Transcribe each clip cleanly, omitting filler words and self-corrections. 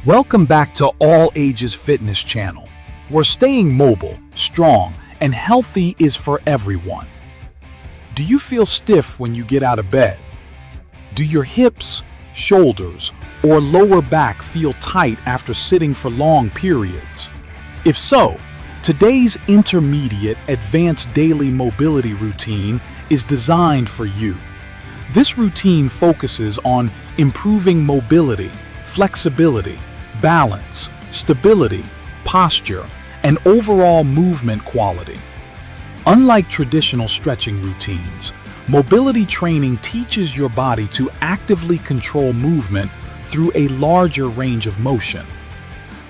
Welcome back to All Ages Fitness channel, where staying mobile, strong, and healthy is for everyone. Do you feel stiff when you get out of bed? Do your hips, shoulders, or lower back feel tight after sitting for long periods? If so, today's intermediate advanced daily mobility routine is designed for you. This routine focuses on improving mobility, flexibility, balance, stability, posture, and overall movement quality. Unlike traditional stretching routines, mobility training teaches your body to actively control movement through a larger range of motion.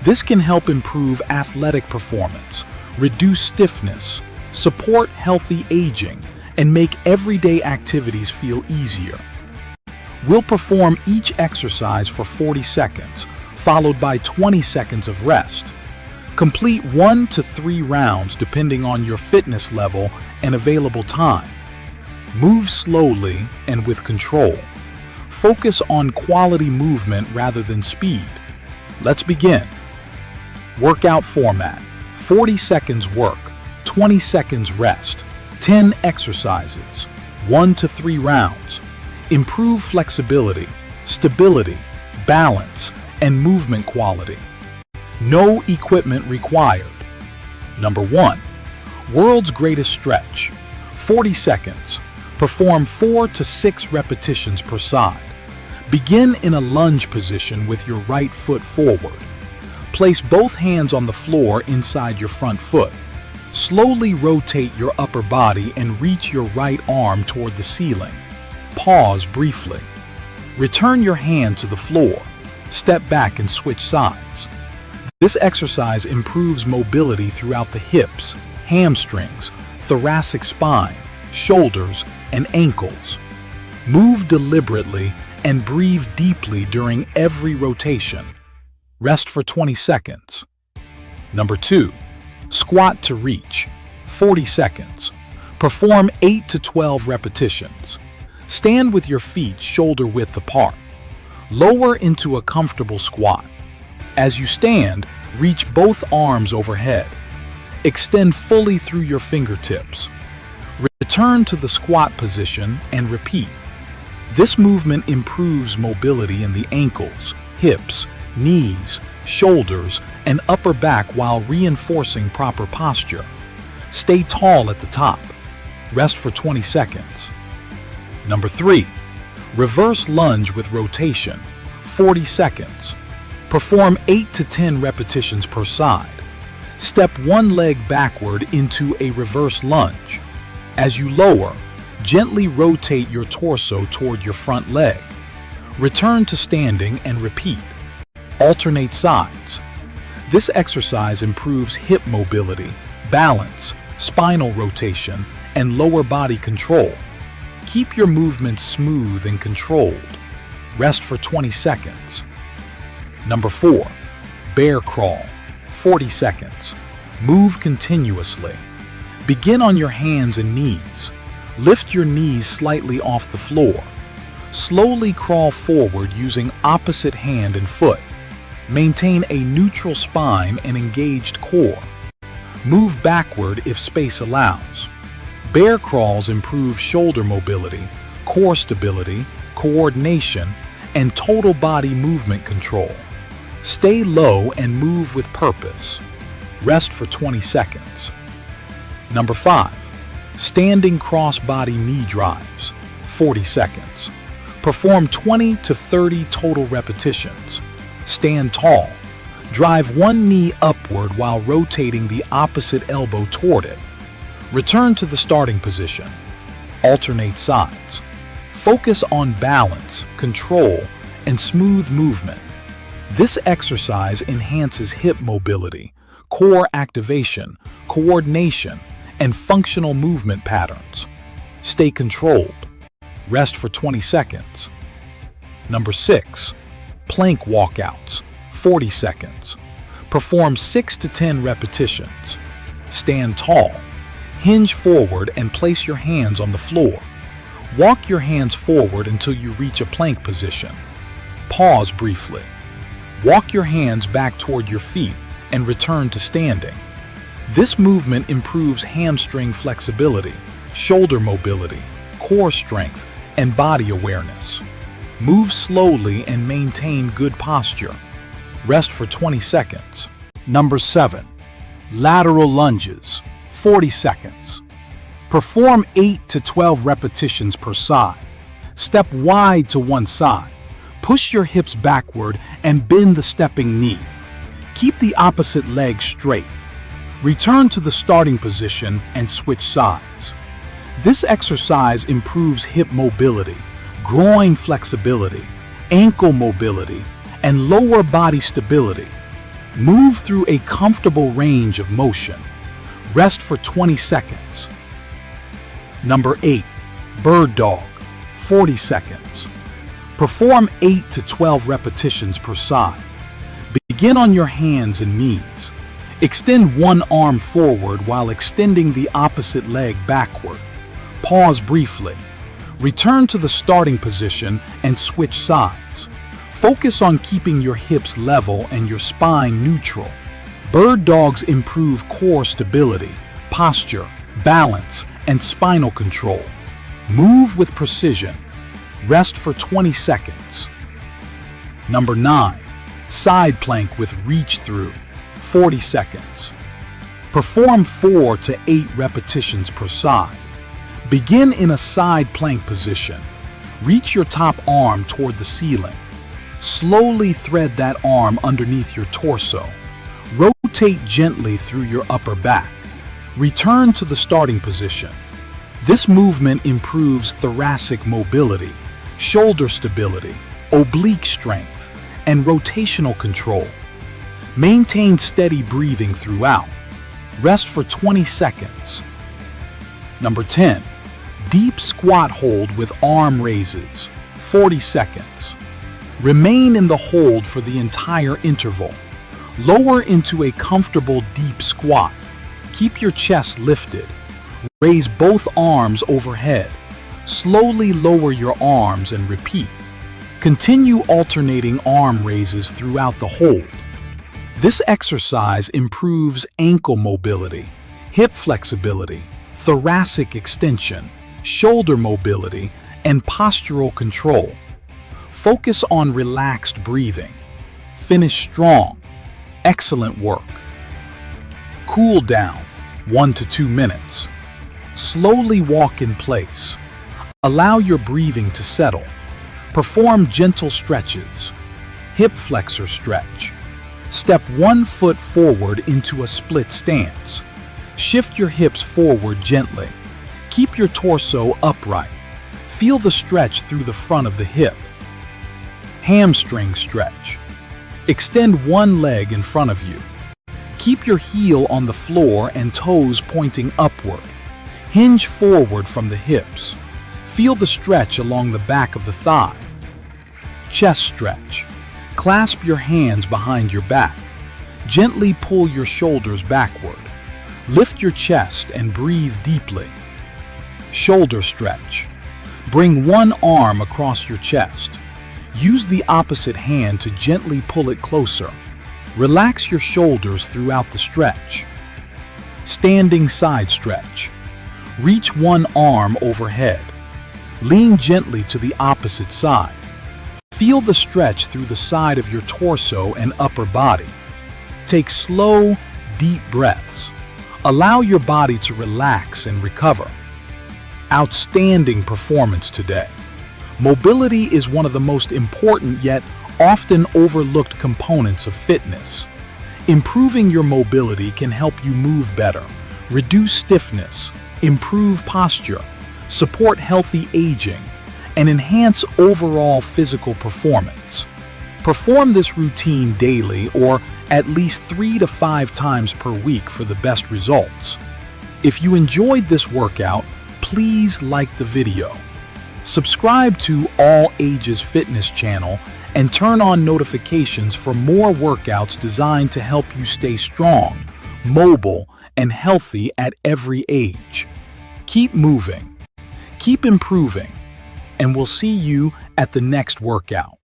This can help improve athletic performance, reduce stiffness, support healthy aging, and make everyday activities feel easier. We'll perform each exercise for 40 seconds, followed by 20 seconds of rest. Complete 1 to 3 rounds depending on your fitness level and available time. Move slowly and with control. Focus on quality movement rather than speed. Let's begin. Workout format: 40 seconds work, 20 seconds rest, 10 exercises, 1 to 3 rounds. Improve flexibility, stability, balance, and movement quality. No equipment required. Number 1. World's greatest stretch. 40 seconds. Perform 4 to 6 repetitions per side. Begin in a lunge position with your right foot forward. Place both hands on the floor inside your front foot. Slowly rotate your upper body and reach your right arm toward the ceiling. Pause briefly. Return your hand to the floor. Step back and switch sides. This exercise improves mobility throughout the hips, hamstrings, thoracic spine, shoulders, and ankles. Move deliberately and breathe deeply during every rotation. Rest for 20 seconds. Number 2. Squat to reach. 40 seconds. Perform 8 to 12 repetitions. Stand with your feet shoulder width apart. Lower into a comfortable squat. As you stand, reach both arms overhead. Extend fully through your fingertips. Return to the squat position and repeat. This movement improves mobility in the ankles, hips, knees, shoulders, and upper back while reinforcing proper posture. Stay tall at the top. Rest for 20 seconds. Number 3. Reverse lunge with rotation. 40 seconds. Perform 8 to 10 repetitions per side. Step one leg backward into a reverse lunge. As you lower, gently rotate your torso toward your front leg. Return to standing and repeat. Alternate sides. This exercise improves hip mobility, balance, spinal rotation, and lower body control. Keep your movements smooth and controlled. Rest for 20 seconds. Number 4. Bear crawl. 40 seconds. Move continuously. Begin on your hands and knees. Lift your knees slightly off the floor. Slowly crawl forward using opposite hand and foot. Maintain a neutral spine and engaged core. Move backward if space allows. Bear crawls improve shoulder mobility, core stability, coordination, and total body movement control. Stay low and move with purpose. Rest for 20 seconds. Number 5. Standing cross-body knee drives. 40 seconds. Perform 20 to 30 total repetitions. Stand tall. Drive one knee upward while rotating the opposite elbow toward it. Return to the starting position. Alternate sides. Focus on balance, control, and smooth movement. This exercise enhances hip mobility, core activation, coordination, and functional movement patterns. Stay controlled. Rest for 20 seconds. Number 6. Plank walkouts. 40 seconds. Perform 6 to 10 repetitions. Stand tall. Hinge forward and place your hands on the floor. Walk your hands forward until you reach a plank position. Pause briefly. Walk your hands back toward your feet and return to standing. This movement improves hamstring flexibility, shoulder mobility, core strength, and body awareness. Move slowly and maintain good posture. Rest for 20 seconds. Number 7. Lateral lunges, 40 seconds. Perform 8 to 12 repetitions per side. Step wide to one side. Push your hips backward and bend the stepping knee. Keep the opposite leg straight. Return to the starting position and switch sides. This exercise improves hip mobility, groin flexibility, ankle mobility, and lower body stability. Move through a comfortable range of motion. Rest for 20 seconds. Number 8. Bird dog, 40 seconds. Perform 8 to 12 repetitions per side. Begin on your hands and knees. Extend one arm forward while extending the opposite leg backward. Pause briefly. Return to the starting position and switch sides. Focus on keeping your hips level and your spine neutral. Bird dogs improve core stability, posture, balance, and spinal control. Move with precision. Rest for 20 seconds. Number 9. Side plank with reach through, 40 seconds. Perform 4 to 8 repetitions per side. Begin in a side plank position. Reach your top arm toward the ceiling. Slowly thread that arm underneath your torso. Rotate gently through your upper back. Return to the starting position. This movement improves thoracic mobility, shoulder stability, oblique strength, and rotational control. Maintain steady breathing throughout. Rest for 20 seconds. Number 10. Deep squat hold with arm raises, 40 seconds. Remain in the hold for the entire interval. Lower into a comfortable deep squat. Keep your chest lifted. Raise both arms overhead. Slowly lower your arms and repeat. Continue alternating arm raises throughout the hold. This exercise improves ankle mobility, hip flexibility, thoracic extension, shoulder mobility, and postural control. Focus on relaxed breathing. Finish strong. Excellent work. Cool down, 1 to 2 minutes. Slowly walk in place. Allow your breathing to settle. Perform gentle stretches. Hip flexor stretch. Step 1 foot forward into a split stance. Shift your hips forward gently. Keep your torso upright. Feel the stretch through the front of the hip. Hamstring stretch. Extend one leg in front of you. Keep your heel on the floor and toes pointing upward. Hinge forward from the hips. Feel the stretch along the back of the thigh. Chest stretch. Clasp your hands behind your back. Gently pull your shoulders backward. Lift your chest and breathe deeply. Shoulder stretch. Bring one arm across your chest. Use the opposite hand to gently pull it closer. Relax your shoulders throughout the stretch. Standing side stretch. Reach one arm overhead. Lean gently to the opposite side. Feel the stretch through the side of your torso and upper body. Take slow, deep breaths. Allow your body to relax and recover. Outstanding performance today. Mobility is one of the most important yet often overlooked components of fitness. Improving your mobility can help you move better, reduce stiffness, improve posture, support healthy aging, and enhance overall physical performance. Perform this routine daily or at least 3 to 5 times per week for the best results. If you enjoyed this workout, please like the video. Subscribe to All Ages Fitness channel and turn on notifications for more workouts designed to help you stay strong, mobile, and healthy at every age. Keep moving, keep improving, and we'll see you at the next workout.